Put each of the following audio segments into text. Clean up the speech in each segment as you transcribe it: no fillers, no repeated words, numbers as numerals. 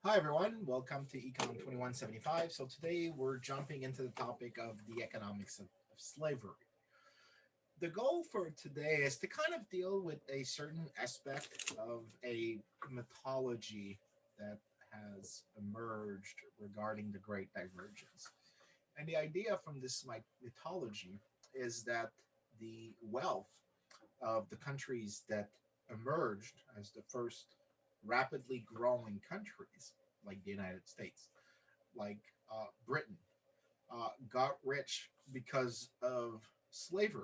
Hi, everyone. Welcome to ECON 2175. So, today we're jumping into the topic of the economics of slavery. The goal for today is to kind of deal with a certain aspect of a mythology that has emerged regarding the Great Divergence. And the idea from this mythology is that the wealth of the countries that emerged as the first rapidly growing countries, like the United States, like Britain, got rich because of slavery.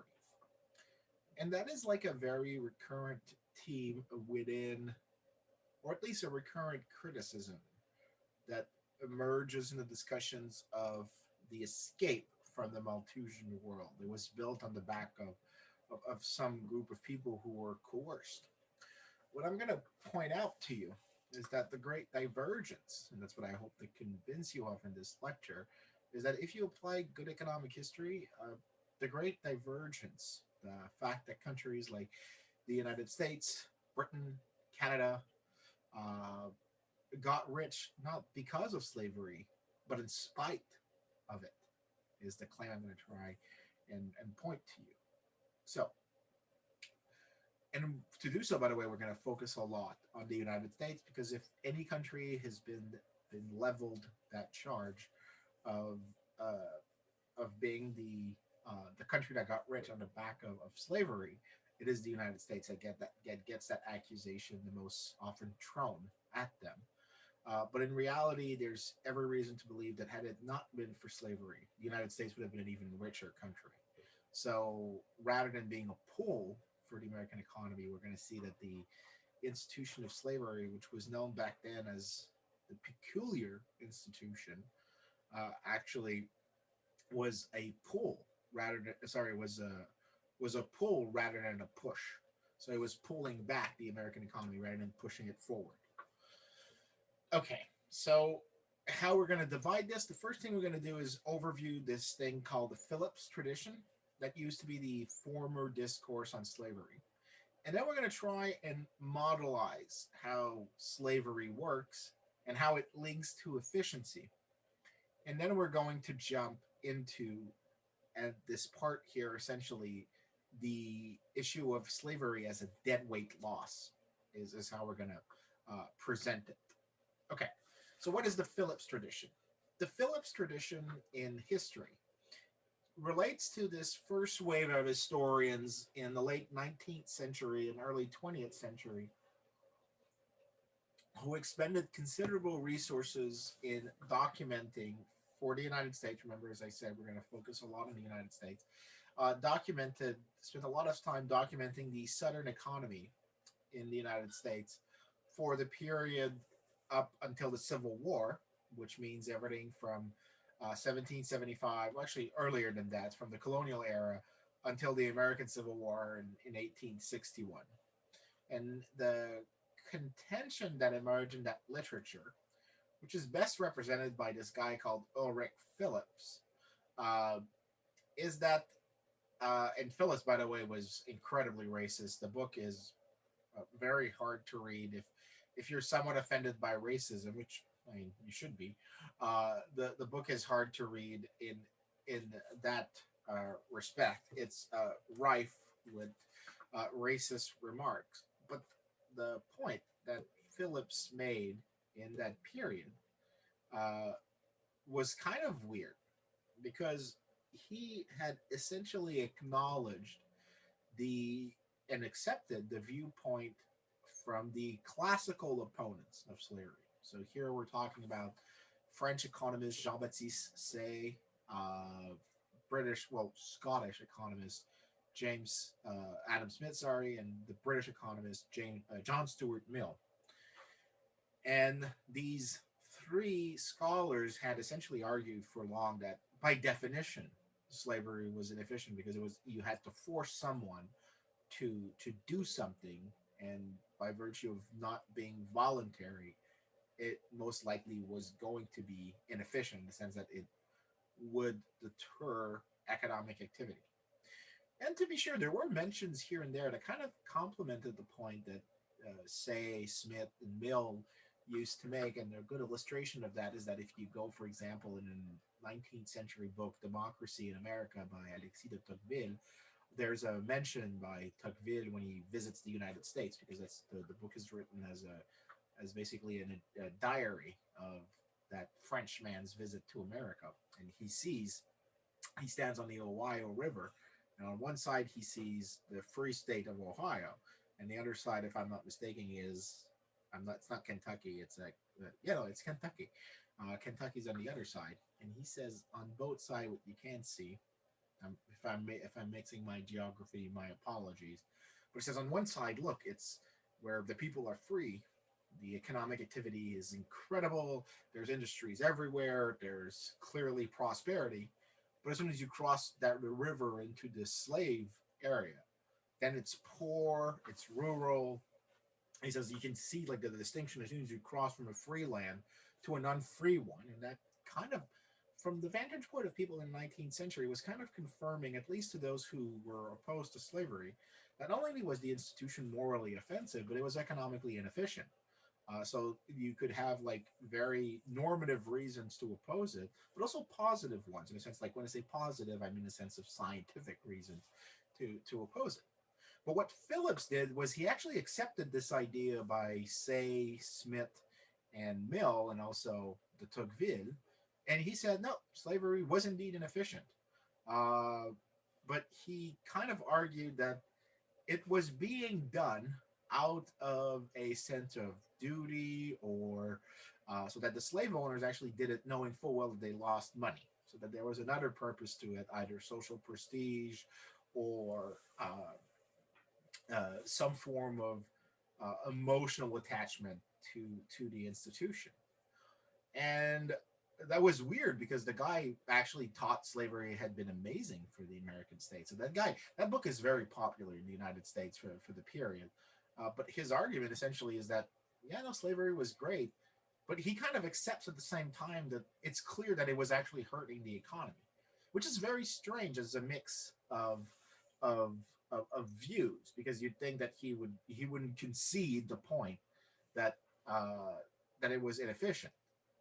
And that is like a very recurrent theme within, or at least a recurrent criticism that emerges in the discussions of the escape from the Malthusian world. It was built on the back of some group of people who were coerced. What I'm going to point out to you is that the great divergence, and that's what I hope to convince you of in this lecture, is that if you apply good economic history, the great divergence, the fact that countries like the United States, Britain, Canada, uh, got rich not because of slavery, but in spite of it, is the claim I'm going to try and point to you. So, and to do so, by the way, we're going to focus a lot on the United States because if any country has been leveled that charge of being the country that got rich on the back of slavery, it is the United States that gets that accusation the most often thrown at them. But in reality, there's every reason to believe that had it not been for slavery, the United States would have been an even richer country. So rather than being a pull for the American economy, we're going to see that the institution of slavery, which was known back then as the peculiar institution, actually was a pull rather than sorry was a pull rather than a push. So it was pulling back the American economy rather than pushing it forward. Okay, so how we're going to divide this? The first thing we're going to do is overview this thing called the Phillips tradition that used to be the former discourse on slavery. And then we're going to try and modelize how slavery works and how it links to efficiency. And then we're going to jump into at this part here, essentially, the issue of slavery as a deadweight loss is how we're going to present it. Okay, so what is the Phillips tradition? The Phillips tradition in history relates to this first wave of historians in the late 19th century and early 20th century who expended considerable resources in documenting for the United States. Remember, as I said, we're going to focus a lot on the United States. Spent a lot of time documenting the Southern economy in the United States for the period up until the Civil War, which means everything from 1775, well, actually earlier than that, from the colonial era until the American Civil War in 1861. And the contention that emerged in that literature, which is best represented by this guy called Ulrich Phillips, uh, is that, and Phillips, by the way, was incredibly racist. The book is very hard to read if you're somewhat offended by racism, which I mean you should be. The book is hard to read in that respect. It's rife with racist remarks. But the point that Phillips made in that period uh, was kind of weird because he had essentially acknowledged the and accepted the viewpoint from the classical opponents of slavery. So here we're talking about French economist Jean-Baptiste Say, Scottish economist James Adam Smith, sorry, and the British economist John Stuart Mill. And these three scholars had essentially argued for long that, by definition, slavery was inefficient because it was you had to force someone to do something, and by virtue of not being voluntary, it most likely was going to be inefficient in the sense that it would deter economic activity. And to be sure, there were mentions here and there that kind of complemented the point that Say, Smith, and Mill used to make. And a good illustration of that is that if you go, for example, in a 19th century book, Democracy in America by Alexis de Tocqueville, there's a mention by Tocqueville when he visits the United States, because that's the book is written as basically a diary of that French man's visit to America. And he stands on the Ohio River, and on one side he sees the free state of Ohio, and the other side, if I'm not mistaken, is I'm not. It's not Kentucky. It's like it's Kentucky. Kentucky's on the other side, and he says on both sides, what you can see. If I'm mixing my geography, my apologies. But it says on one side, look, it's where the people are free. The economic activity is incredible. There's industries everywhere. There's clearly prosperity. But as soon as you cross that river into the slave area, then it's poor, it's rural. He says you can see like the distinction as soon as you cross from a free land to an unfree one, and that kind of, from the vantage point of people in the 19th century, was kind of confirming, at least to those who were opposed to slavery, that not only was the institution morally offensive, but it was economically inefficient. So you could have like very normative reasons to oppose it, but also positive ones, in a sense. Like when I say positive, I mean a sense of scientific reasons to oppose it. But what Phillips did was he actually accepted this idea by Say, Smith, and Mill, and also de Tocqueville, and he said no, slavery was indeed inefficient. Uh, but he kind of argued that it was being done out of a sense of duty, or so that the slave owners actually did it knowing full well that they lost money, so that there was another purpose to it, either social prestige or some form of emotional attachment to the institution. And that was weird because the guy actually taught slavery had been amazing for the American state. So that book is very popular in the United States for the period. But his argument essentially is that, yeah, no, slavery was great, but he kind of accepts at the same time that it's clear that it was actually hurting the economy, which is very strange as a mix of of views, because you'd think that he wouldn't concede the point that uh, that it was inefficient,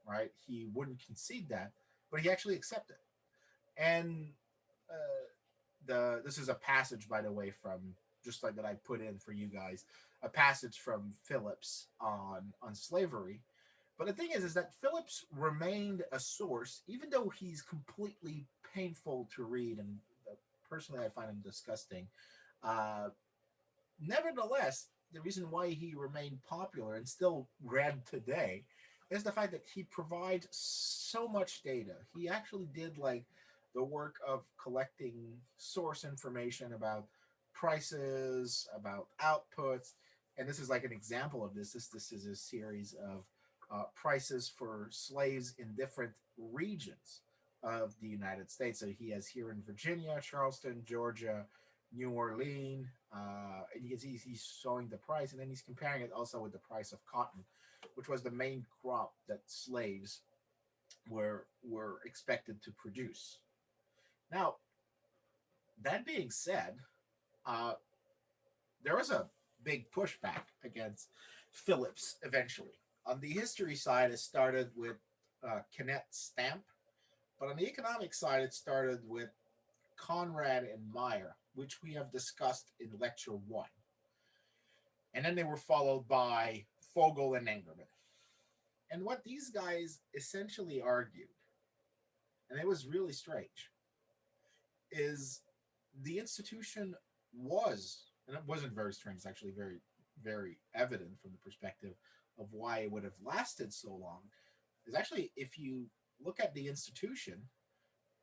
right? He wouldn't concede that, but he actually accepted. And uh, the this is a passage, by the way, from just like that I put in for you guys, a passage from Phillips on slavery. But the thing is that Phillips remained a source, even though he's completely painful to read, and personally I find him disgusting. Uh, Nevertheless, the reason why he remained popular and still read today is the fact that he provides so much data. He actually did like the work of collecting source information about prices, about outputs, and this is like an example of this. This is a series of prices for slaves in different regions of the United States. So he has here in Virginia, Charleston, Georgia, New Orleans, and you can see he's showing the price, and then he's comparing it also with the price of cotton, which was the main crop that slaves were expected to produce. Now, that being said, uh, there was a big pushback against Phillips eventually. On the history side, it started with Kenneth Stamp, but on the economic side, it started with Conrad and Meyer, which we have discussed in lecture one. And then they were followed by Fogel and Engerman. And what these guys essentially argued, and it was really strange, is the institution was, and it wasn't very strange, it's actually very, very evident from the perspective of why it would have lasted so long, is actually, if you look at the institution,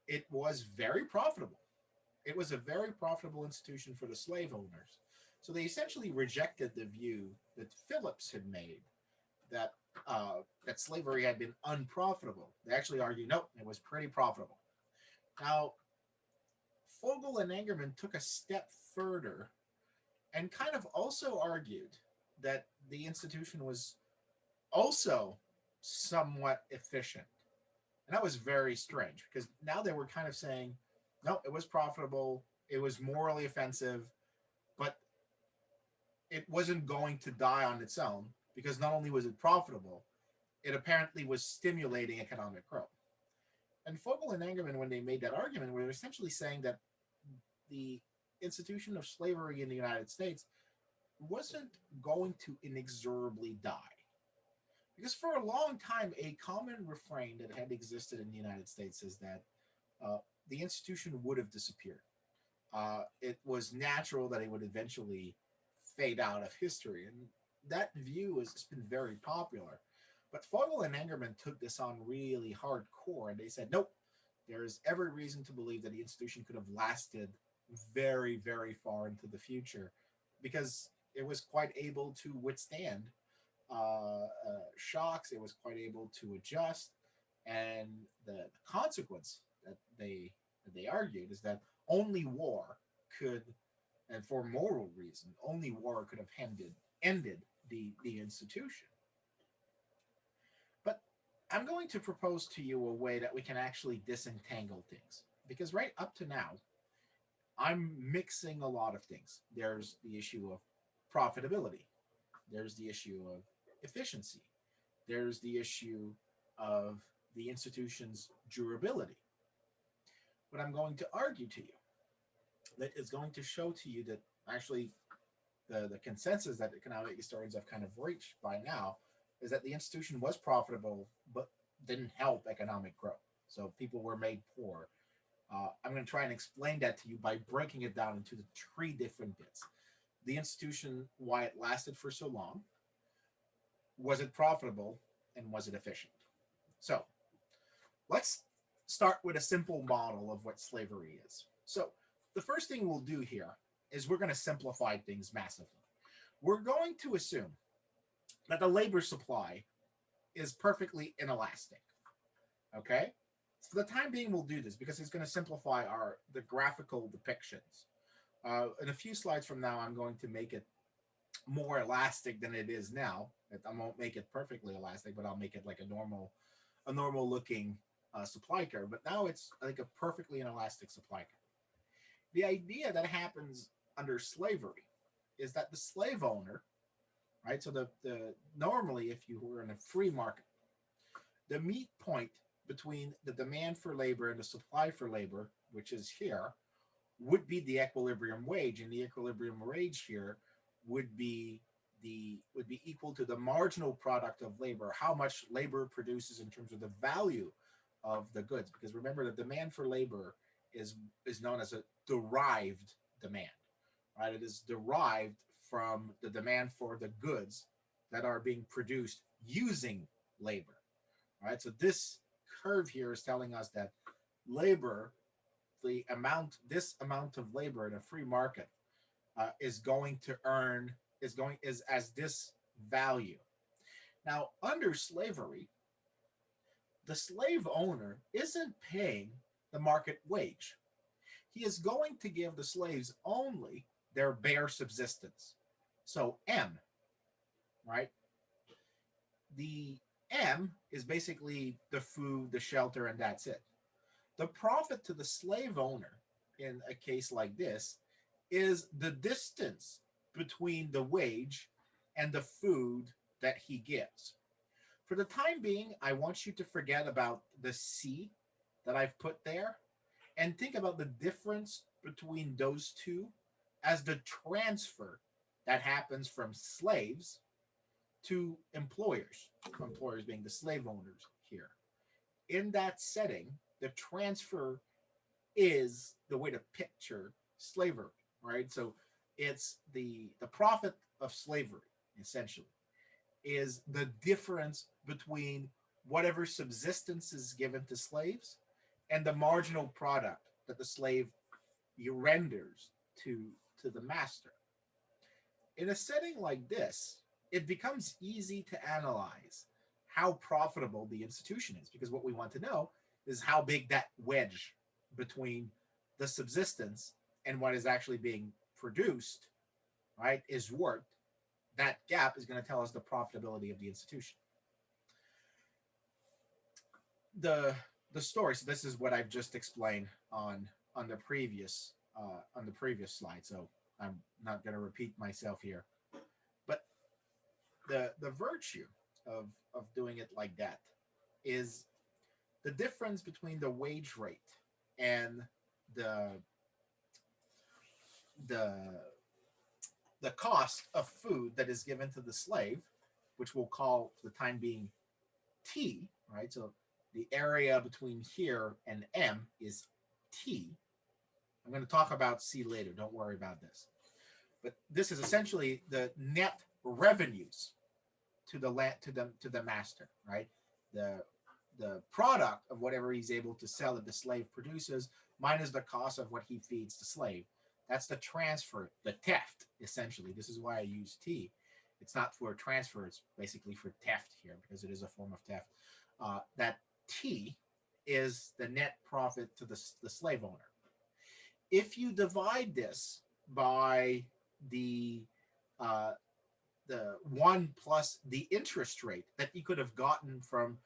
it was very profitable. It was a very profitable institution for the slave owners. So they essentially rejected the view that Phillips had made, that that slavery had been unprofitable. They actually argued, no, it was pretty profitable. Now, Fogel and Engerman took a step further and kind of also argued that the institution was also somewhat efficient. And that was very strange, because now they were kind of saying, no, it was profitable, it was morally offensive, but it wasn't going to die on its own, because not only was it profitable, it apparently was stimulating economic growth. And Fogel and Engerman, when they made that argument, were essentially saying that the institution of slavery in the United States wasn't going to inexorably die. Because for a long time, a common refrain that had existed in the United States is that uh, the institution would have disappeared. It was natural that it would eventually fade out of history. And that view has been very popular. But Fogel and Engerman took this on really hardcore, and they said, nope, there is every reason to believe that the institution could have lasted very, very far into the future because it was quite able to withstand shocks. It was quite able to adjust, and the consequence that they argued is that only war could, and for moral reason, only war could have ended the institution. But I'm going to propose to you a way that we can actually disentangle things because right up to now, I'm mixing a lot of things. There's the issue of profitability. There's the issue of efficiency. There's the issue of the institution's durability. What I'm going to argue to you that is going to show to you that actually the consensus that economic historians have kind of reached by now is that the institution was profitable but didn't help economic growth. So people were made poor. I'm going to try and explain that to you by breaking it down into the three different bits. The institution, why it lasted for so long, was it profitable, and was it efficient? So let's start with a simple model of what slavery is. So the first thing we'll do here is we're going to simplify things massively. We're going to assume that the labor supply is perfectly inelastic. Okay? So for the time being, we'll do this because it's going to simplify the graphical depictions. In a few slides from now, I'm going to make it more elastic than it is now. I won't make it perfectly elastic, but I'll make it like a normal looking supply curve. But now it's like a perfectly inelastic supply curve. The idea that happens under slavery is that the slave owner, right? So the normally, if you were in a free market, the meet point between the demand for labor and the supply for labor, which is here, would be the equilibrium wage, and the equilibrium wage here would be equal to the marginal product of labor, how much labor produces in terms of the value of the goods. Because remember, the demand for labor is known as a derived demand, right? It is derived from the demand for the goods that are being produced using labor, right? So this curve here is telling us that labor, this amount of labor in a free market is going to earn is as this value. Now, under slavery, the slave owner isn't paying the market wage. He is going to give the slaves only their bare subsistence. So M, right? The M is basically the food, the shelter, and that's it. The profit to the slave owner in a case like this is the distance between the wage and the food that he gives. For the time being, I want you to forget about the C that I've put there and think about the difference between those two as the transfer that happens from slaves to employers being the slave owners here. In that setting, the transfer is the way to picture slavery, right? So it's the profit of slavery, essentially, is the difference between whatever subsistence is given to slaves and the marginal product that the slave renders to the master. In a setting like this, it becomes easy to analyze how profitable the institution is because what we want to know is how big that wedge between the subsistence and what is actually being produced, right, is worth. That gap is going to tell us the profitability of the institution. The story. So this is what I've just explained on the previous slide. So I'm not going to repeat myself here. But the virtue of doing it like that is the difference between the wage rate and the the the cost of food that is given to the slave, which we'll call for the time being T, right? So the area between here and M is T. I'm going to talk about C later. Don't worry about this. But this is essentially the net revenues to the to the master, right? The the product of whatever he's able to sell that the slave produces minus the cost of what he feeds the slave. That's the transfer, the theft, essentially. This is why I use T. It's not for transfer, it's basically for theft here because it is a form of theft. That T is the net profit to the slave owner. If you divide this by the uh, the one plus the interest rate that you could have gotten from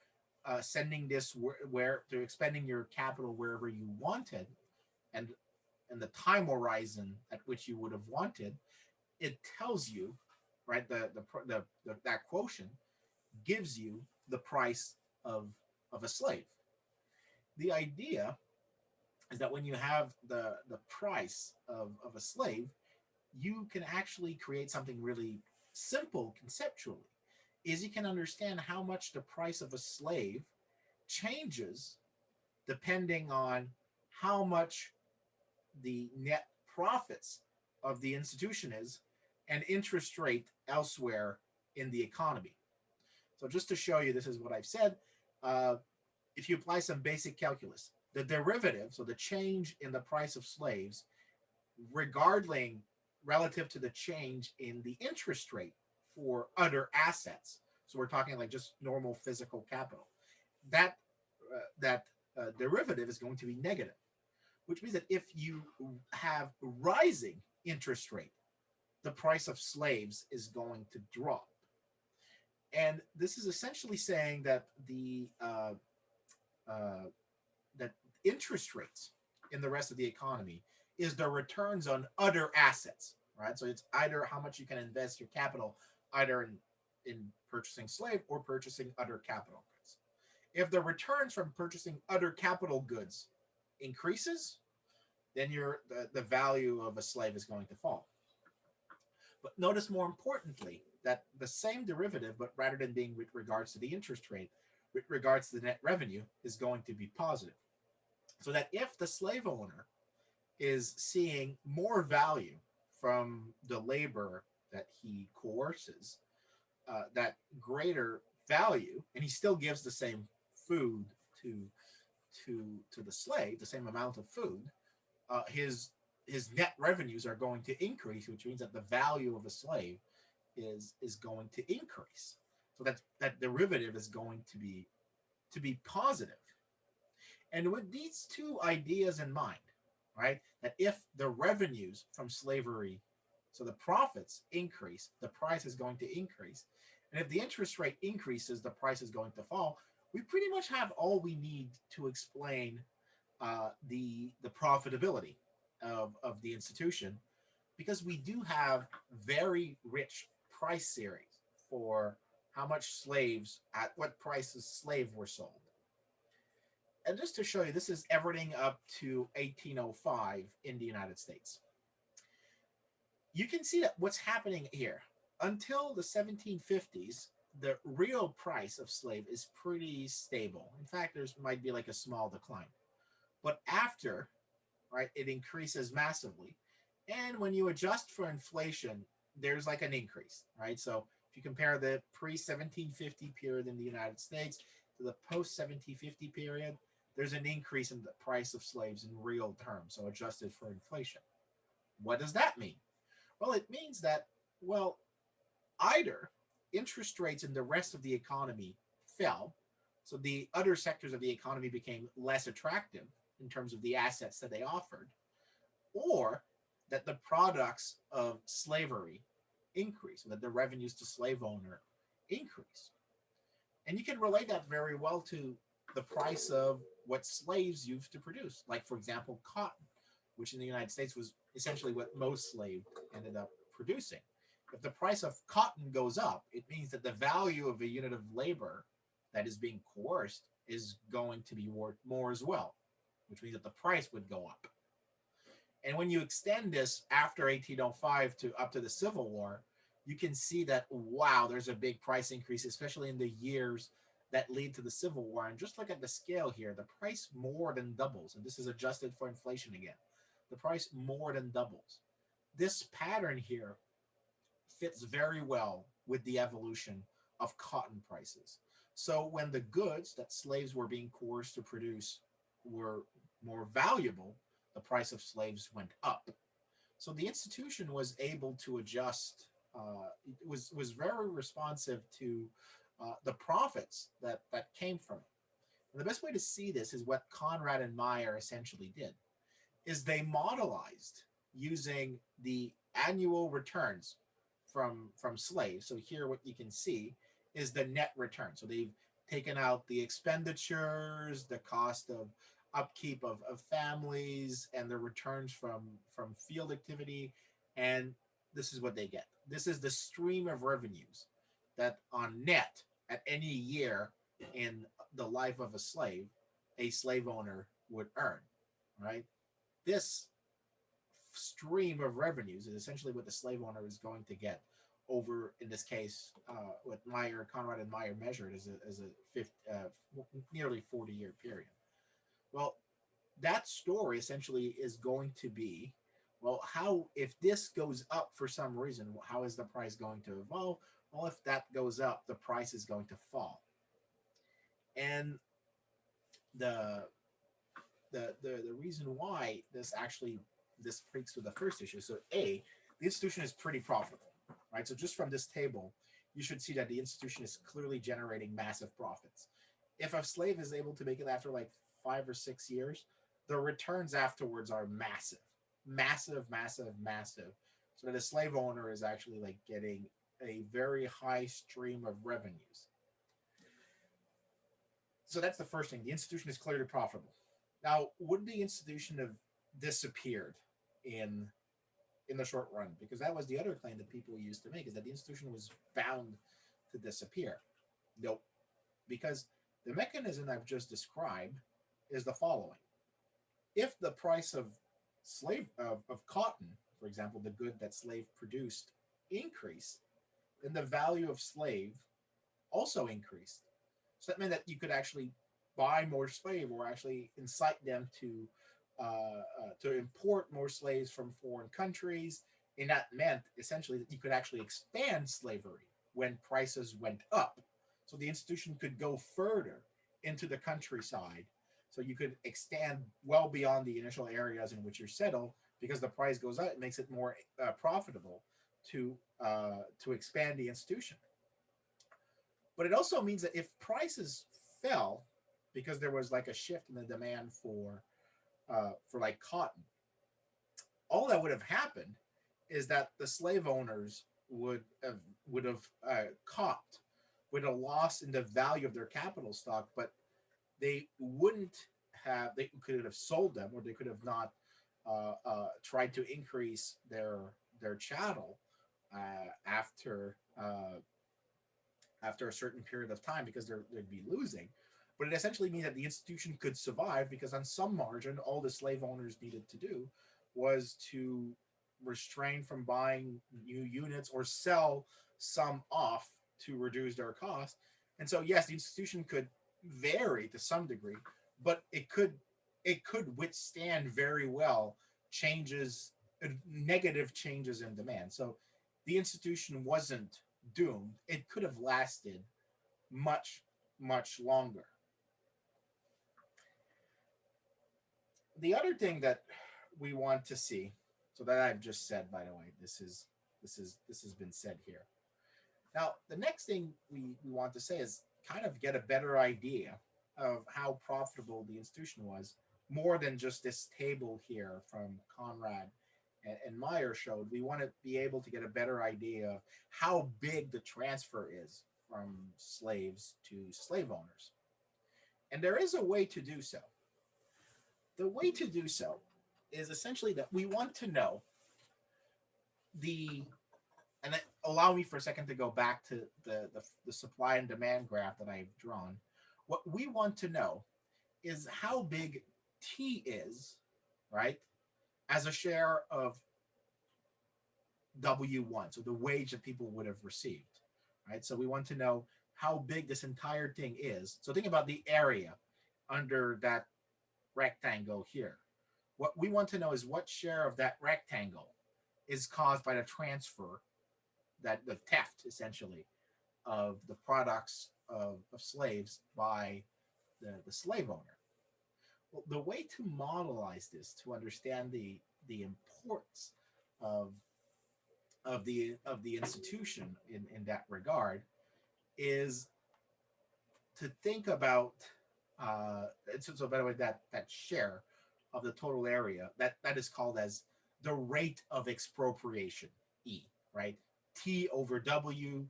sending this where to expending your capital wherever you wanted, and the time horizon at which you would have wanted, it tells you, right? The that quotient gives you the price of a slave. The idea is that when you have the price of a slave, you can actually create something really simple conceptually. Is you can understand how much the price of a slave changes depending on how much the net profits of the institution is and interest rate elsewhere in the economy. So just to show you, this is what I've said. Uh, if you apply some basic calculus, the derivative, so the change in the price of slaves, regarding relative to the change in the interest rate for other assets. So we're talking like just normal physical capital. That derivative is going to be negative, which means that if you have rising interest rate, the price of slaves is going to drop. And this is essentially saying that the uh, that interest rates in the rest of the economy is the returns on other assets, right? So it's either how much you can invest your capital either in purchasing slave or purchasing other capital goods. If the returns from purchasing other capital goods increases, then the value of a slave is going to fall. But notice more importantly that the same derivative, but rather than being with regards to the interest rate, with regards to the net revenue, is going to be positive. So that if the slave owner is seeing more value from the labor that he coerces, that greater value, and he still gives the same food to to the slave, the same amount of food, his net revenues are going to increase, which means that the value of a slave is going to increase. So that derivative is going to be positive. And with these two ideas in mind, right, that if the revenues from slavery, so the profits increase, the price is going to increase. And if the interest rate increases, the price is going to fall. We pretty much have all we need to explain the profitability of the institution, because we do have very rich price series for how much slaves, at what prices slave were sold. And just to show you, this is everything up to 1805 in the United States. You can see that what's happening here. Until the 1750s, the real price of slave is pretty stable. In fact, there's might be like a small decline. But after, right, it increases massively. And when you adjust for inflation, there's like an increase, right? So if you compare the pre-1750 period in the United States to the post-1750 period, there's an increase in the price of slaves in real terms, so adjusted for inflation. What does that mean? Well, it means that, well, either interest rates in the rest of the economy fell, so the other sectors of the economy became less attractive in terms of the assets that they offered, or that the products of slavery increase, so that the revenues to slave owner increase. And you can relate that very well to the price of what slaves used to produce. Like, for example, cotton, which in the United States was essentially what most slaves ended up producing. If the price of cotton goes up, it means that the value of a unit of labor that is being coerced is going to be worth more as well, which means that the price would go up. And when you extend this after 1805 to up to the Civil War, you can see that, wow, there's a big price increase, especially in the years that lead to the Civil War. And just look at the scale here, the price more than doubles. And this is adjusted for inflation again. The price more than doubles. This pattern here fits very well with the evolution of cotton prices. So when the goods that slaves were being coerced to produce were more valuable, the price of slaves went up. So the institution was able to adjust. Was very responsive to the profits that came from it. And the best way to see this is what Conrad and Meyer essentially did: is they modelized using the annual returns from slaves. So here what you can see is the net return. So they've taken out the expenditures, the cost of upkeep of families, and the returns from field activity, and this is what they get. This is the stream of revenues that on net at any year in the life of a slave owner would earn, right? This stream of revenues is essentially what the slave owner is going to get over, in this case, what Conrad and Meyer measured as a nearly 40-year period. Well, that story essentially is going to be, well, how, if this goes up for some reason, how is the price going to evolve? Well, if that goes up, the price is going to fall. And the reason why this breaks with the first issue. So the institution is pretty profitable, right? So just from this table, you should see that the institution is clearly generating massive profits. If a slave is able to make it after like 5 or 6 years, the returns afterwards are massive, massive, massive, massive. So that a slave owner is actually like getting a very high stream of revenues. So that's the first thing. The institution is clearly profitable. Now, would the institution have disappeared in the short run? Because that was the other claim that people used to make, is that the institution was bound to disappear. Nope. Because the mechanism I've just described is the following. If the price of cotton, for example, the good that slave produced, increased, then the value of slave also increased. So that meant that you could actually buy more slave, or actually incite them to import more slaves from foreign countries. And that meant essentially that you could actually expand slavery when prices went up. So the institution could go further into the countryside. So you could extend well beyond the initial areas in which you're settled, because the price goes up. It makes it more profitable to expand the institution. But it also means that if prices fell because there was like a shift in the demand for like cotton, all that would have happened is that the slave owners would have copped with a loss in the value of their capital stock, but they wouldn't have. They could have sold them, or they could have not tried to increase their chattel after a certain period of time, because they'd be losing. But it essentially means that the institution could survive, because on some margin, all the slave owners needed to do was to restrain from buying new units or sell some off to reduce their costs. And so, yes, the institution could vary to some degree, but it could withstand very well changes, negative changes in demand. So the institution wasn't doomed. It could have lasted much, much longer. The other thing that we want to see, so that I've just said, by the way, this has been said here. Now, the next thing we want to say is kind of get a better idea of how profitable the institution was, more than just this table here from Conrad and Meyer showed. We want to be able to get a better idea of how big the transfer is from slaves to slave owners. And there is a way to do so. The way to do so is essentially that we want to know the and then allow me for a second to go back to the supply and demand graph that I've drawn. What we want to know is how big T is, right, as a share of W1, so the wage that people would have received, right? So we want to know how big this entire thing is. So think about the area under that rectangle here. What we want to know is what share of that rectangle is caused by the transfer, that the theft essentially of the products of slaves by the slave owner. Well, the way to modelize this to understand the importance of the institution in that regard is to think about so by the way that share of the total area that is called as the rate of expropriation, E, right? T over W,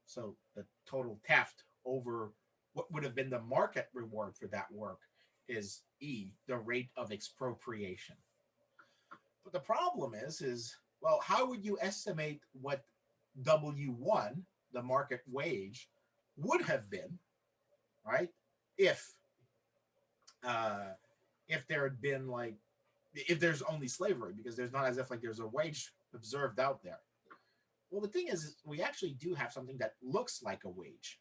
so the total theft over what would have been the market reward for that work is E, the rate of expropriation. But the problem is well, how would you estimate what W1, the market wage, would have been, right? If uh, if there had been like if there's only slavery, because there's not as if like there's a wage observed out there. Well, the thing is we actually do have something that looks like a wage,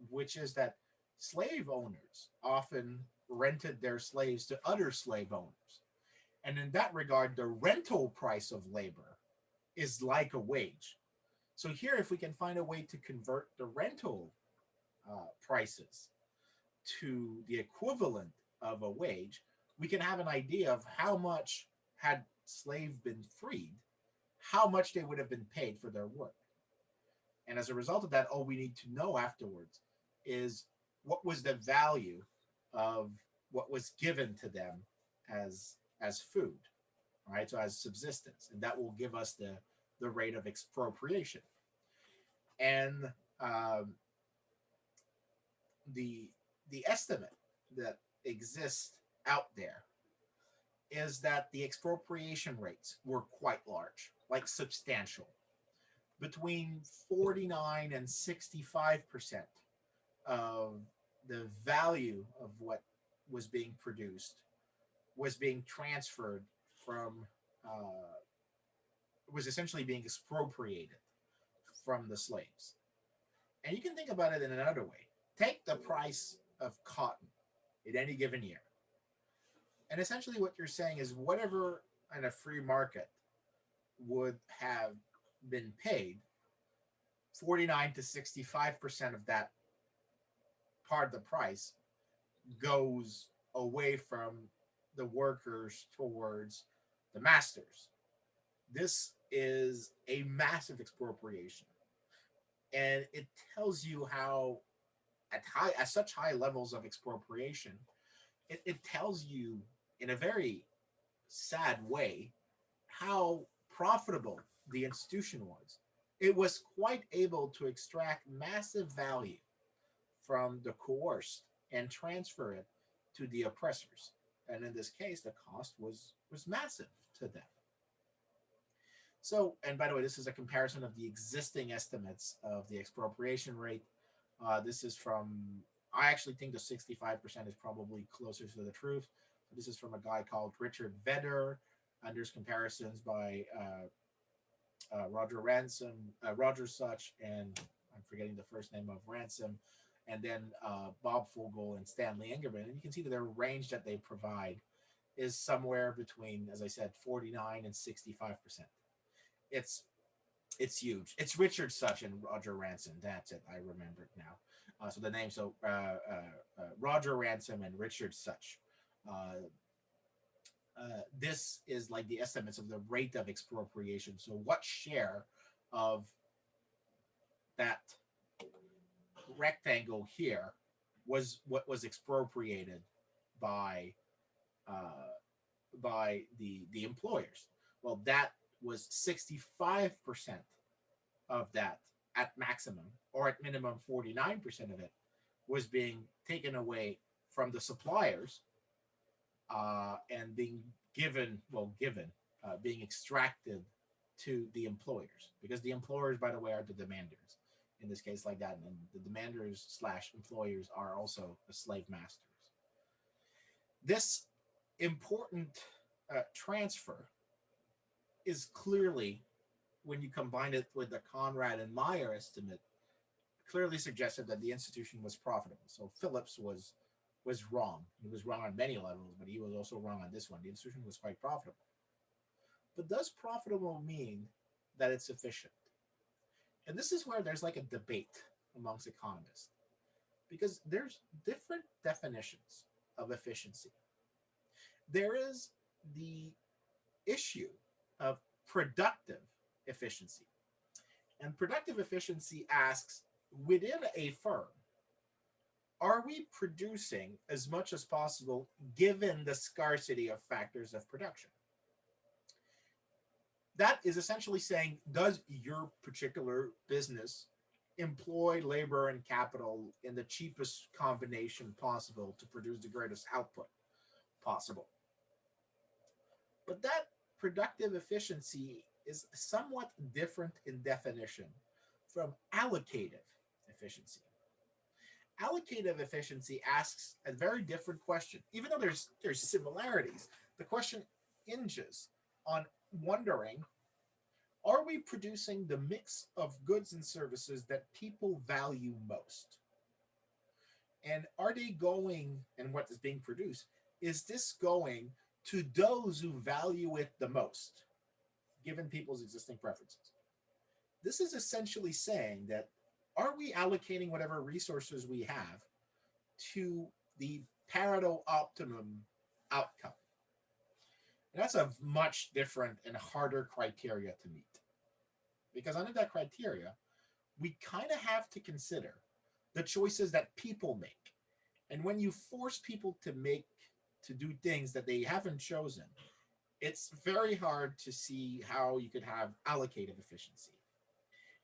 which is that slave owners often rented their slaves to other slave owners. And in that regard, the rental price of labor is like a wage. So here, if we can find a way to convert the rental prices to the equivalent of a wage, we can have an idea of how much, had slaves been freed, how much they would have been paid for their work. And as a result of that, all we need to know afterwards is what was the value of what was given to them as food, right? So as subsistence, and that will give us the rate of expropriation. And um, the the estimate that exists out there is that the expropriation rates were quite large, like substantial, between 49 and 65% of the value of what was being produced was being transferred from was essentially being expropriated from the slaves. And you can think about it in another way. Take the price of cotton in any given year. And essentially, what you're saying is whatever in a free market would have been paid, 49 to 65% of that part of the price goes away from the workers towards the masters. This is a massive expropriation. And it tells you how at such high levels of expropriation, it tells you in a very sad way how profitable the institution was. It was quite able to extract massive value from the coerced and transfer it to the oppressors. And in this case, the cost was massive to them. So, and by the way, this is a comparison of the existing estimates of the expropriation rate. This is from, I actually think the 65% is probably closer to the truth. This is from a guy called Richard Vedder, and there's comparisons by Roger Ransom, Roger Such, and I'm forgetting the first name of Ransom, and then Bob Fogel and Stanley Ingerman. And you can see that their range that they provide is somewhere between, as I said, 49 and 65%. It's it's huge. It's Richard Such and Roger Ransom. That's it. I remember it now. So the name, Roger Ransom and Richard Such. Uh, this is like the estimates of the rate of expropriation. So what share of that rectangle here was what was expropriated by uh, by the employers? Well, that was 65% of that at maximum, or at minimum 49% of it was being taken away from the suppliers and being given, being extracted to the employers, because the employers, by the way, are the demanders in this case, like that, and the demanders slash employers are also the slave masters. This important transfer is clearly, when you combine it with the Conrad and Meyer estimate, clearly suggested that the institution was profitable. So Phillips was wrong. He was wrong on many levels, but he was also wrong on this one. The institution was quite profitable. But does profitable mean that it's efficient? And this is where there's like a debate amongst economists, because there's different definitions of efficiency. There is the issue of productive efficiency. And productive efficiency asks, within a firm, are we producing as much as possible given the scarcity of factors of production? That is essentially saying, does your particular business employ labor and capital in the cheapest combination possible to produce the greatest output possible? But that productive efficiency is somewhat different in definition from allocative efficiency. Allocative efficiency asks a very different question. Even though there's similarities, the question hinges on wondering, are we producing the mix of goods and services that people value most? And are they going, and what is being produced, is this going to those who value it the most, given people's existing preferences? This is essentially saying that, are we allocating whatever resources we have to the Pareto optimum outcome? And that's a much different and harder criteria to meet. Because under that criteria, we kind of have to consider the choices that people make. And when you force people to do things that they haven't chosen, it's very hard to see how you could have allocative efficiency.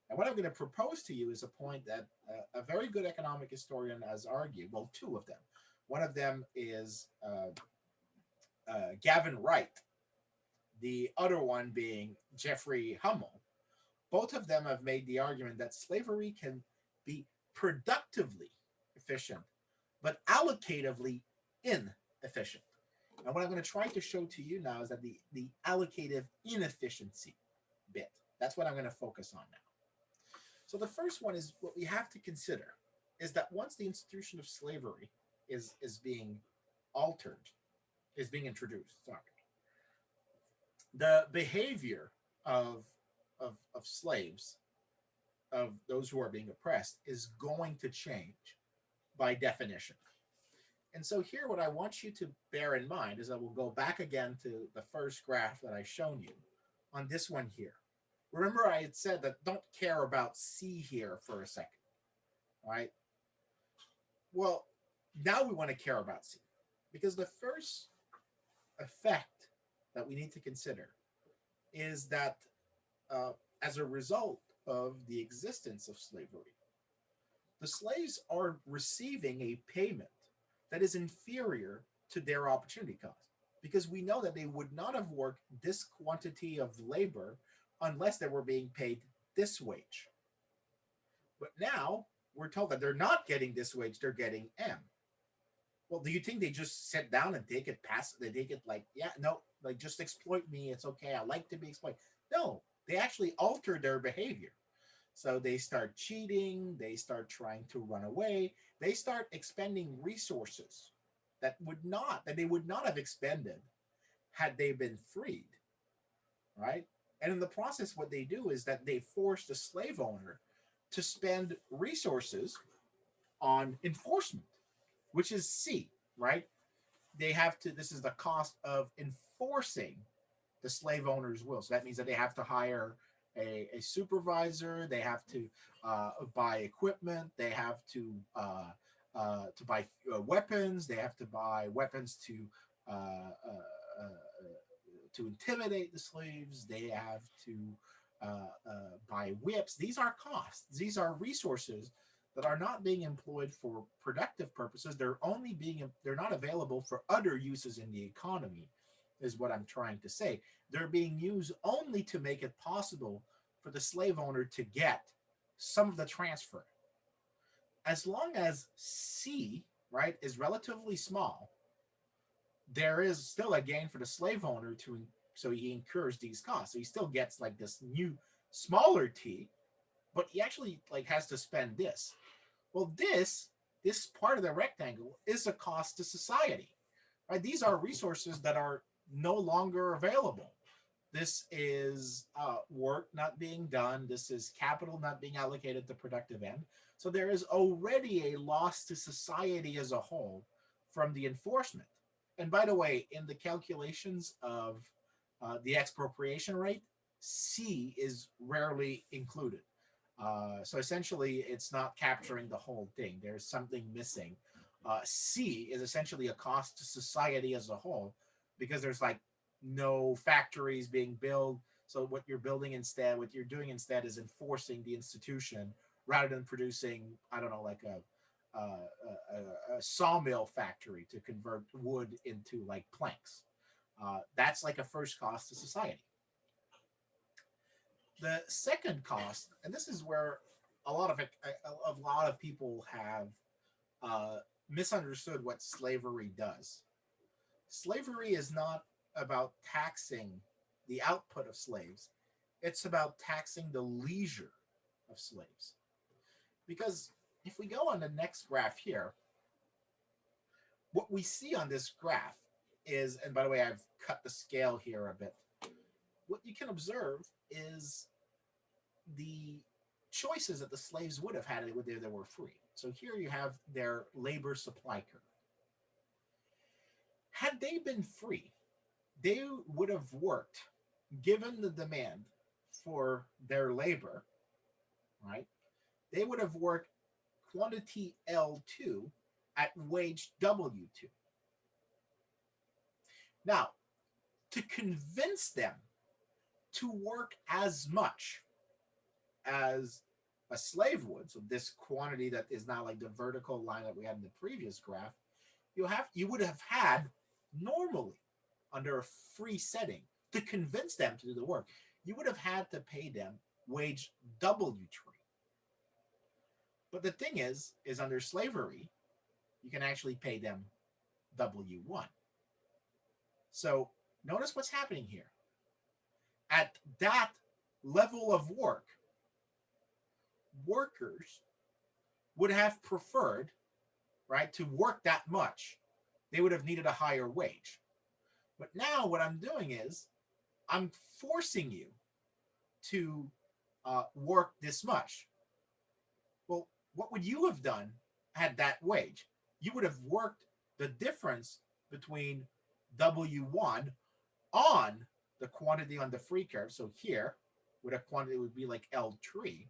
And what I'm going to propose to you is a point that a very good economic historian has argued. Well, two of them. One of them is Gavin Wright, the other one being Jeffrey Hummel. Both of them have made the argument that slavery can be productively efficient, but allocatively inefficient. And what I'm going to try to show to you now is that the allocative inefficiency bit, that's what I'm going to focus on now. So the first one is, what we have to consider is that once the institution of slavery is being altered, is being introduced, sorry, the behavior of slaves, of those who are being oppressed, is going to change by definition. And so here, what I want you to bear in mind is, I will go back again to the first graph that I've shown you on this one here. Remember, I had said that don't care about C here for a second, right? Well, now we want to care about C, because the first effect that we need to consider is that as a result of the existence of slavery, the slaves are receiving a payment that is inferior to their opportunity cost, because we know that they would not have worked this quantity of labor unless they were being paid this wage. But now we're told that they're not getting this wage, they're getting M. Well, do you think they just sit down and take it past? They take it like, yeah, no, like, just exploit me. It's okay. I like to be exploited. No, they actually alter their behavior. So they start cheating. They start trying to run away. They start expending resources that they would not have expended had they been freed, right? And in the process, what they do is that they force the slave owner to spend resources on enforcement, which is C, right? They have to, this is the cost of enforcing the slave owner's will. So that means that they have to hire a supervisor, they have to buy equipment, they have to buy weapons, they have to buy weapons to intimidate the slaves, they have to buy whips. These are costs. These are resources that are not being employed for productive purposes. They're not available for other uses in the economy, is what I'm trying to say. They're being used only to make it possible for the slave owner to get some of the transfer. As long as C, right, is relatively small, there is still a gain for the slave owner to, so he incurs these costs. So he still gets like this new smaller T, but he actually like has to spend this. Well, this part of the rectangle is a cost to society, right? These are resources that are no longer available. This is work not being done. This is capital not being allocated to productive end. So there is already a loss to society as a whole from the enforcement. And by the way, in the calculations of the expropriation rate, C is rarely included. So essentially, it's not capturing the whole thing. There's something missing. C is essentially a cost to society as a whole because there's like no factories being built. So what you're building instead, what you're doing instead is enforcing the institution rather than producing, I don't know, like a sawmill factory to convert wood into like planks. That's like a first cost to society. The second cost, and this is where a lot of people have uh, misunderstood what slavery does. Slavery is not about taxing the output of slaves; it's about taxing the leisure of slaves. Because if we go on the next graph here, what we see on this graph is, and by the way, I've cut the scale here a bit. What you can observe is the choices that the slaves would have had if they were free. So here you have their labor supply curve. Had they been free, they would have worked, given the demand for their labor, right? They would have worked quantity L2 at wage W2. Now, to convince them to work as much as a slave would, so this quantity that is now like the vertical line that we had in the previous graph, you would have had normally under a free setting to convince them to do the work. You would have had to pay them wage W3. But the thing is under slavery, you can actually pay them W1. So notice what's happening here. At that level of work, workers would have preferred, right, to work that much. They would have needed a higher wage. But now what I'm doing is I'm forcing you to work this much. Well, what would you have done had that wage? You would have worked the difference between W1 on the quantity on the free curve. So here, with a quantity would be like L3.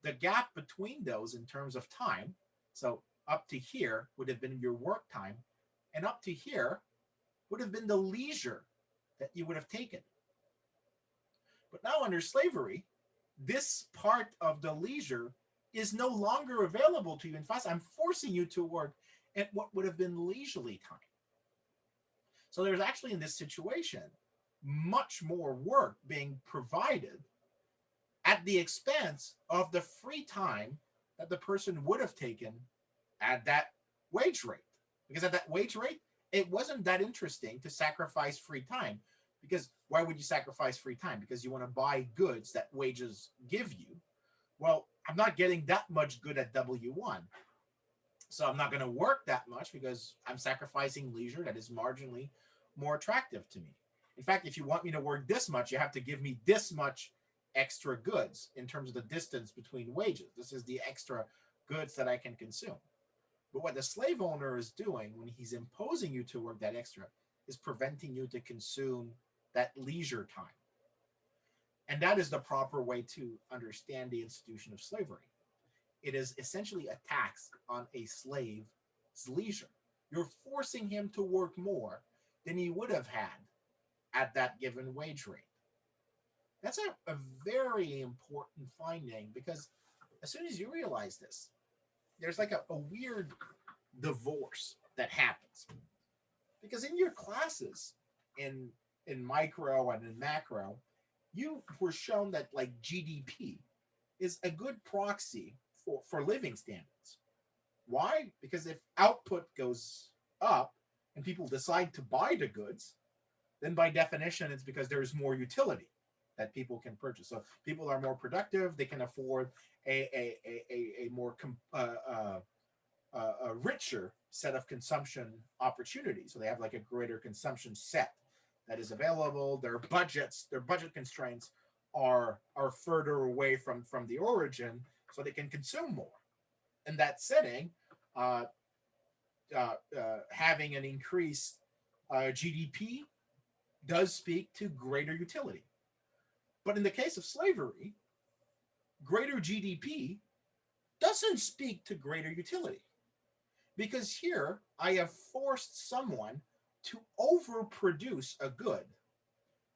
The gap between those in terms of time, so up to here would have been your work time, and up to here would have been the leisure that you would have taken. But now under slavery, this part of the leisure is no longer available to you. In fact, I'm forcing you to work at what would have been leisurely time. So there's actually in this situation much more work being provided at the expense of the free time that the person would have taken at that wage rate. Because at that wage rate, it wasn't that interesting to sacrifice free time. Because why would you sacrifice free time? Because you want to buy goods that wages give you. Well, I'm not getting that much good at W1. So I'm not going to work that much because I'm sacrificing leisure that is marginally more attractive to me. In fact, if you want me to work this much, you have to give me this much extra goods in terms of the distance between wages. This is the extra goods that I can consume. But what the slave owner is doing when he's imposing you to work that extra is preventing you to consume that leisure time. And that is the proper way to understand the institution of slavery. It is essentially a tax on a slave's leisure. You're forcing him to work more than he would have had at that given wage rate. That's a very important finding because as soon as you realize this, there's like a weird divorce that happens. Because in your classes, in micro and in macro, you were shown that like GDP is a good proxy for living standards. Why? Because if output goes up and people decide to buy the goods, then by definition it's because there's more utility that people can purchase. So people are more productive. They can afford a more a richer set of consumption opportunities. So they have like a greater consumption set that is available. Their budget constraints are further away from the origin, so they can consume more. In that setting, uh, having an increased GDP does speak to greater utility. But in the case of slavery, greater GDP doesn't speak to greater utility. Because here I have forced someone to overproduce a good.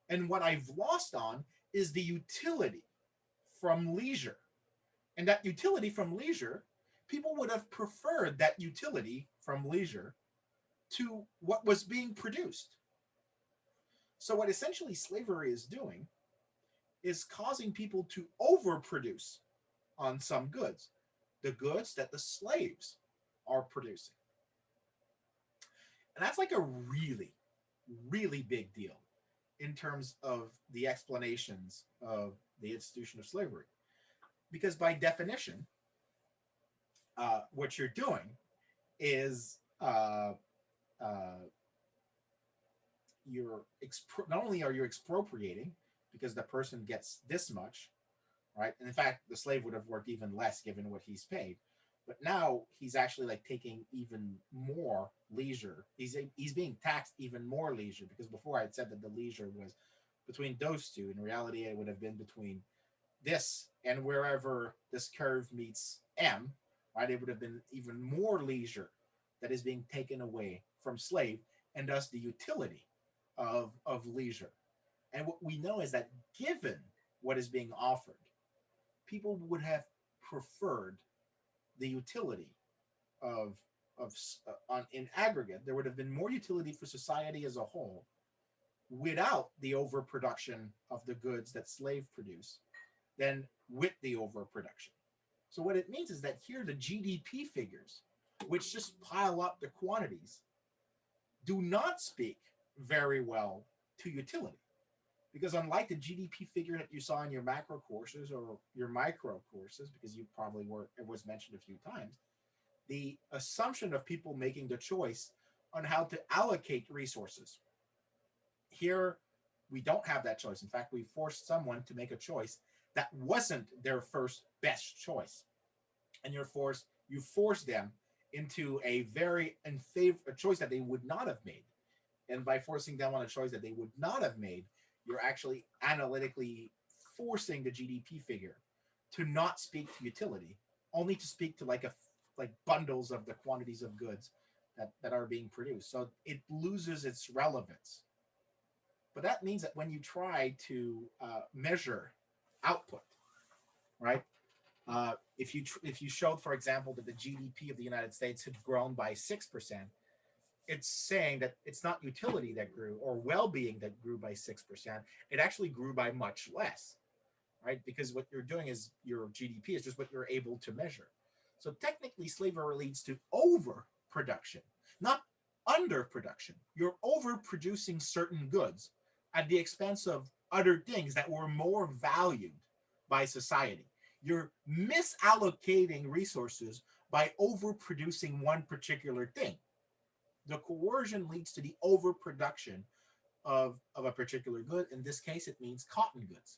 And what I've lost on is the utility from leisure. And that utility from leisure, people would have preferred that utility from leisure to what was being produced. So, what essentially slavery is doing is causing people to overproduce on some goods, the goods that the slaves are producing. And that's like a really, really big deal in terms of the explanations of the institution of slavery. Because by definition, what you're doing is uh, not only are you expropriating because the person gets this much, right? And in fact, the slave would have worked even less given what he's paid. But now he's actually like taking even more leisure. He's being taxed even more leisure because before I had said that the leisure was between those two. In reality, it would have been between this and wherever this curve meets M, right? It would have been even more leisure that is being taken away from slave, and thus the utility of leisure. And what we know is that given what is being offered, people would have preferred the utility of on in aggregate. There would have been more utility for society as a whole without the overproduction of the goods that slave produce than with the overproduction. So what it means is that here the GDP figures, which just pile up the quantities, do not speak very well to utility. Because unlike the GDP figure that you saw in your macro courses or your micro courses, because you probably were, it was mentioned a few times, the assumption of people making the choice on how to allocate resources. Here, we don't have that choice. In fact, we forced someone to make a choice that wasn't their first best choice. And you force them into a very in favor a choice that they would not have made. And by forcing them on a choice that they would not have made, you're actually analytically forcing the GDP figure to not speak to utility, only to speak to like bundles of the quantities of goods that are being produced. So it loses its relevance. But that means that when you try to measure output, right? If you showed, for example, that the GDP of the United States had grown by 6%, it's saying that it's not utility that grew or well-being that grew by 6%. It actually grew by much less, right? Because what you're doing is your GDP is just what you're able to measure. So technically, slavery leads to overproduction, not underproduction. You're overproducing certain goods at the expense of other things that were more valued by society. You're misallocating resources by overproducing one particular thing. The coercion leads to the overproduction of a particular good. In this case, it means cotton goods.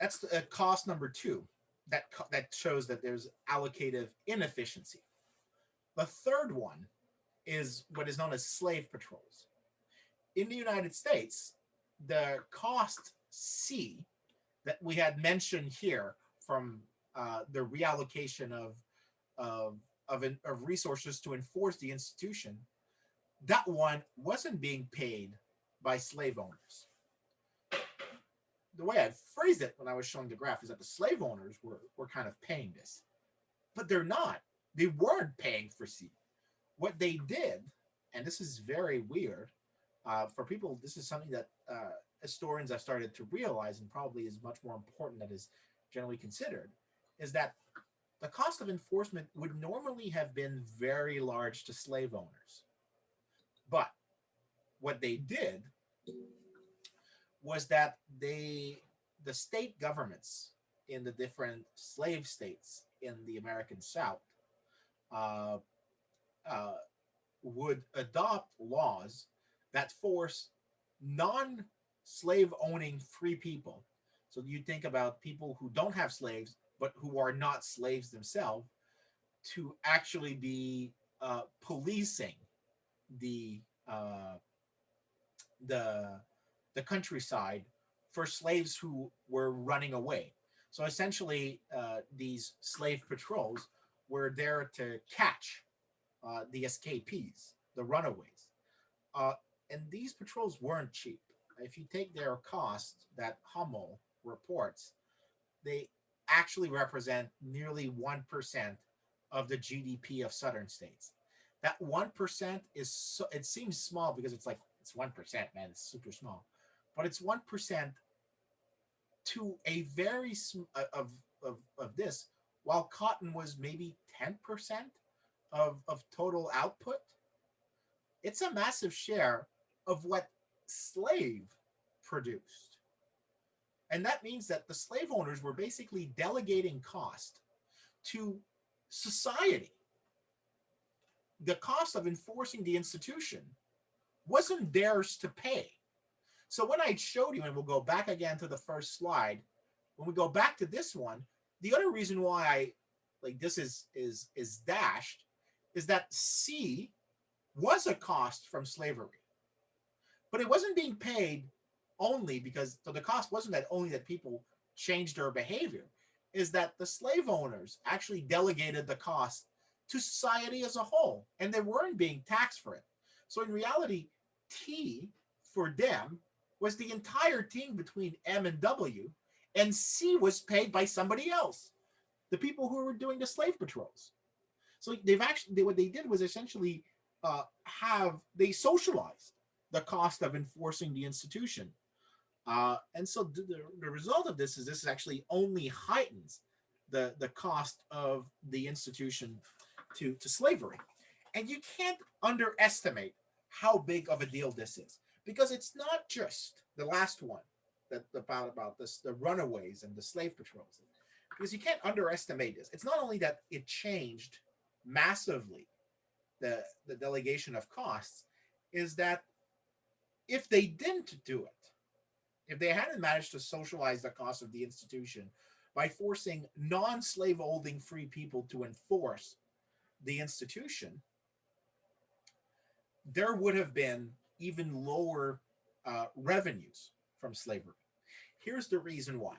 That's cost number two. That shows that there's allocative inefficiency. The third one is what is known as slave patrols. In the United States, the cost C that we had mentioned here from the reallocation of resources to enforce the institution, that one wasn't being paid by slave owners. The way I phrased it when I was showing the graph is that the slave owners were kind of paying this, but they're not. They weren't paying for C. What they did and this is very weird for people. This is something that historians have started to realize, and probably is much more important than is generally considered, is that the cost of enforcement would normally have been very large to slave owners. But what they did was that the state governments in the different slave states in the American South uh, uh, would adopt laws that force non slave owning free people. So you think about people who don't have slaves, but who are not slaves themselves, to actually be policing the uh, the the countryside for slaves who were running away. So essentially, these slave patrols were there to catch the escapees, the runaways. Uh, and these patrols weren't cheap. If you take their cost that Hummel reports, they actually represent nearly 1% of the GDP of southern states. That 1% is so, it seems small because it's like, it's 1%, man, it's super small. But it's 1% to a very of this, while cotton was maybe 10% of total output. It's a massive share of what slave produced. And that means that the slave owners were basically delegating cost to society. The cost of enforcing the institution wasn't theirs to pay. So when I showed you, and we'll go back again to the first slide, when we go back to this one, the other reason why I like this is dashed is that C was a cost from slavery, but it wasn't being paid only because, so the cost wasn't that only that people changed their behavior, is that the slave owners actually delegated the cost to society as a whole, and they weren't being taxed for it. So in reality, T for them was the entire team between M and W, and C was paid by somebody else, the people who were doing the slave patrols. So they've actually, what they did was essentially have they socialized the cost of enforcing the institution. And so the result of this actually only heightens the cost of the institution to slavery. And you can't underestimate how big of a deal this is, because it's not just the last one that about this, the runaways and the slave patrols, because you can't underestimate this. It's not only that it changed massively the delegation of costs, is that if they didn't do it, if they hadn't managed to socialize the cost of the institution by forcing non-slave holding free people to enforce the institution, there would have been even lower revenues from slavery. Here's the reason why.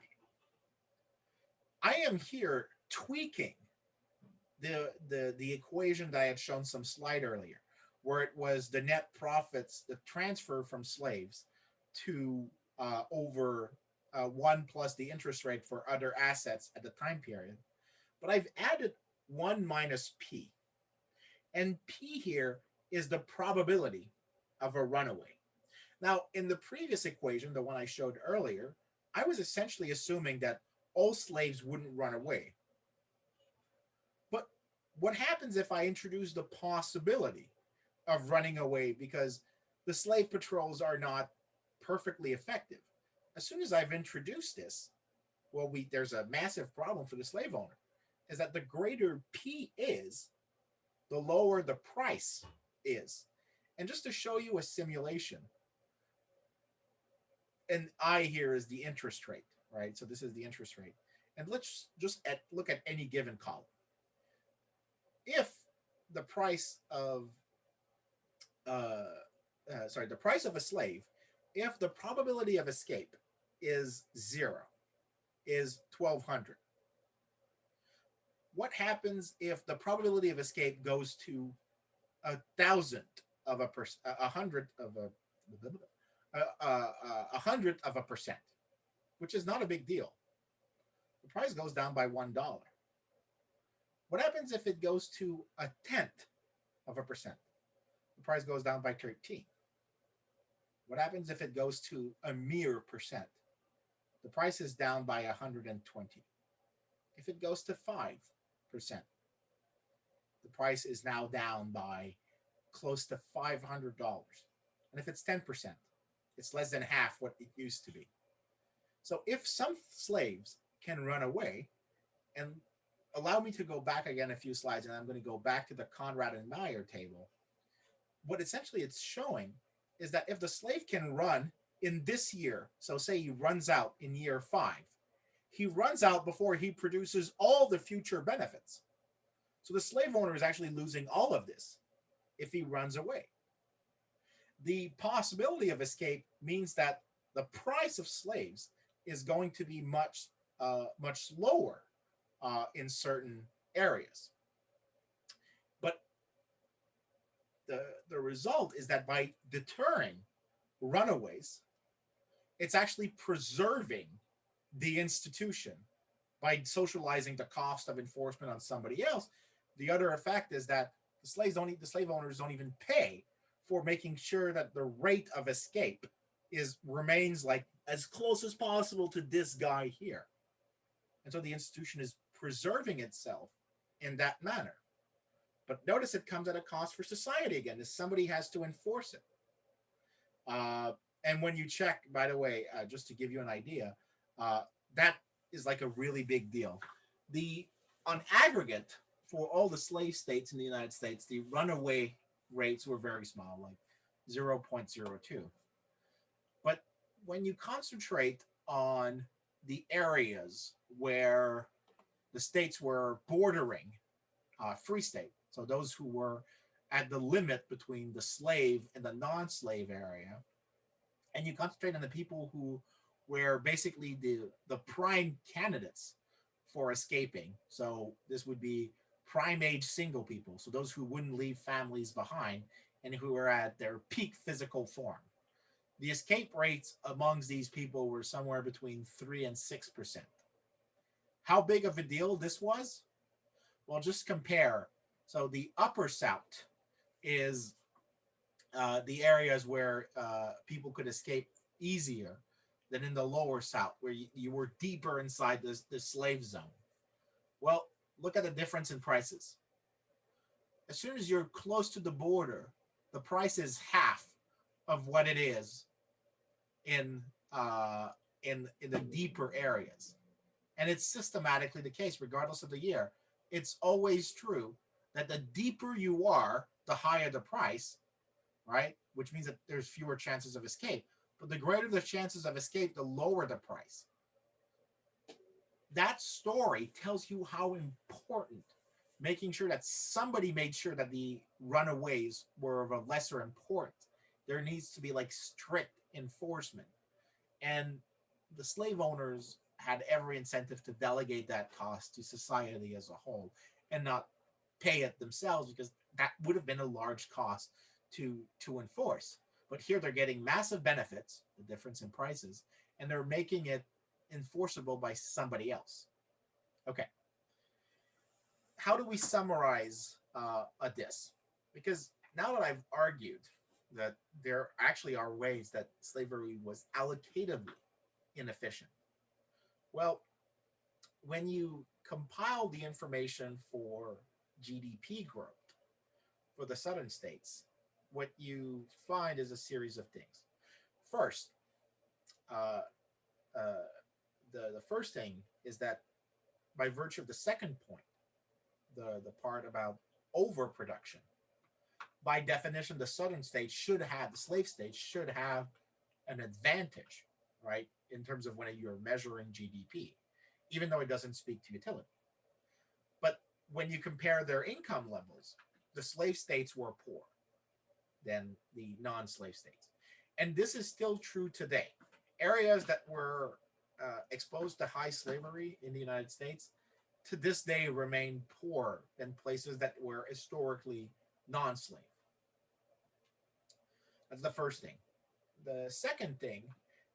I am here tweaking the equation that I had shown some slide earlier, where it was the net profits, the transfer from slaves to over one plus the interest rate for other assets at the time period. But I've added 1 minus P. And P here is the probability of a runaway. Now, in the previous equation, the one I showed earlier, I was essentially assuming that all slaves wouldn't run away. But what happens if I introduce the possibility of running away because the slave patrols are not perfectly effective? As soon as I've introduced this, well, there's a massive problem for the slave owner, is that the greater P is, the lower the price is. And just to show you a simulation, and I here is the interest rate, right? So this is the interest rate. And let's just look at any given column. If the price of the price of a slave, if the probability of escape is 0, is 1200. What happens if the probability of escape goes to 1,000th of a percent, 100th of a percent, which is not a big deal? The price goes down by $1. What happens if it goes to 1/10 of a percent? The price goes down by 13. What happens if it goes to a mere percent? The price is down by 120. If it goes to 5%, the price is now down by close to $500. And if it's 10%, it's less than half what it used to be. So if some slaves can run away, and allow me to go back again a few slides, and I'm going to go back to the Conrad and Meyer table. What essentially it's showing is that if the slave can run in this year, so say he runs out in year 5, he runs out before he produces all the future benefits. So the slave owner is actually losing all of this if he runs away. The possibility of escape means that the price of slaves is going to be much lower in certain areas. But the result is that by deterring runaways, it's actually preserving the institution by socializing the cost of enforcement on somebody else. The other effect is that the slave owners don't even pay for making sure that the rate of escape remains like as close as possible to this guy here. And so the institution is preserving itself in that manner. But notice it comes at a cost for society again, as somebody has to enforce it. And when you check, by the way, just to give you an idea, that is like a really big deal. On aggregate, for all the slave states in the United States, the runaway rates were very small, like 0.02. But when you concentrate on the areas where the states were bordering free state, so those who were at the limit between the slave and the non-slave area, and you concentrate on the people who were basically the prime candidates for escaping. So this would be prime age single people, so those who wouldn't leave families behind and who were at their peak physical form. The escape rates amongst these people were somewhere between 3 and 6%. How big of a deal this was? Well, just compare. So the upper South is the areas where people could escape easier than in the lower South, where you were deeper inside the slave zone. Well, look at the difference in prices. As soon as you're close to the border, the price is half of what it is in the deeper areas. And it's systematically the case, regardless of the year. It's always true that the deeper you are, the higher the price, right? Which means that there's fewer chances of escape. But the greater the chances of escape, the lower the price. That story tells you how important making sure that somebody made sure that the runaways were of a lesser importance. There needs to be like strict enforcement. And the slave owners had every incentive to delegate that cost to society as a whole and not pay it themselves, because that would have been a large cost to enforce. But here they're getting massive benefits, the difference in prices, and they're making it enforceable by somebody else. Okay. How do we summarize this? Because now that I've argued that there actually are ways that slavery was allocatively inefficient, well, when you compile the information for GDP growth for the southern states, what you find is a series of things. First, uh, uh, the first thing is that by virtue of the second point, the part about overproduction, by definition, the slave states should have an advantage, right, in terms of when you're measuring GDP, even though it doesn't speak to utility. But when you compare their income levels, the slave states were poor than the non-slave states. And this is still true today. Areas that were exposed to high slavery in the United States to this day remain poor than places that were historically non-slave. That's the first thing. The second thing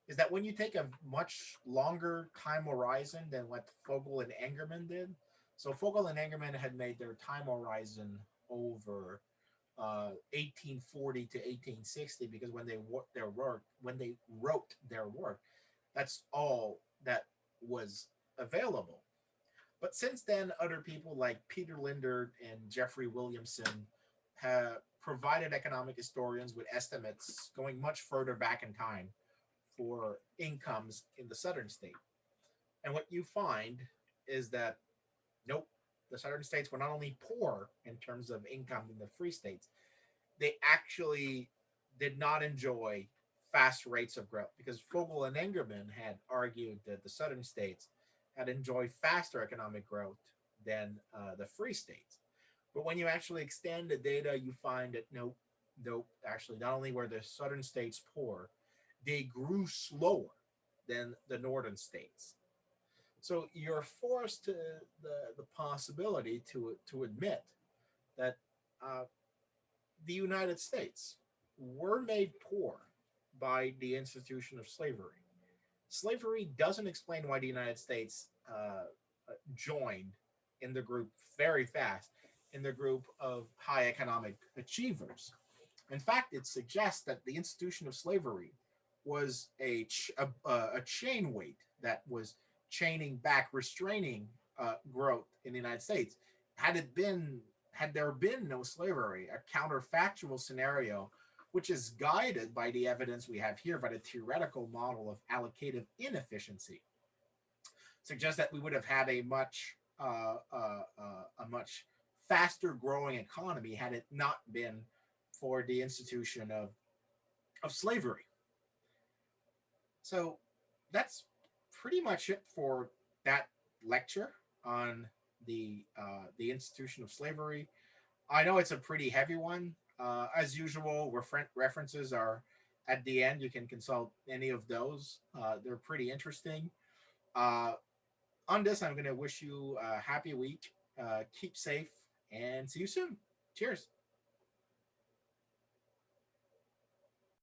is that when you take a much longer time horizon than what Fogel and Engerman did, so Fogel and Engerman had made their time horizon over 1840 to 1860, because when they wrote their work, that's all that was available. But since then, other people like Peter Linder and Jeffrey Williamson have provided economic historians with estimates going much further back in time for incomes in the southern state. And what you find is that nope, the southern states were not only poor in terms of income in the free states, they actually did not enjoy fast rates of growth, because Fogel and Engerman had argued that the southern states had enjoyed faster economic growth than the free states. But when you actually extend the data, you find that nope, nope, actually, not only were the southern states poor, they grew slower than the northern states. So you're forced to the possibility to admit that uh, the United States were made poor by the institution of slavery. Slavery doesn't explain why the United States joined in the group very fast, in the group of high economic achievers. In fact, it suggests that the institution of slavery was a chain weight that was chaining back, restraining growth in the United States. Had it been, had there been no slavery, a counterfactual scenario, which is guided by the evidence we have here, by the theoretical model of allocative inefficiency, suggests that we would have had a much faster growing economy had it not been for the institution of slavery. So that's pretty much it for that lecture on the institution of slavery. I know it's a pretty heavy one. As usual, references are at the end. You can consult any of those. They're pretty interesting. Uh, on this, I'm going to wish you a happy week. Keep safe and see you soon. Cheers.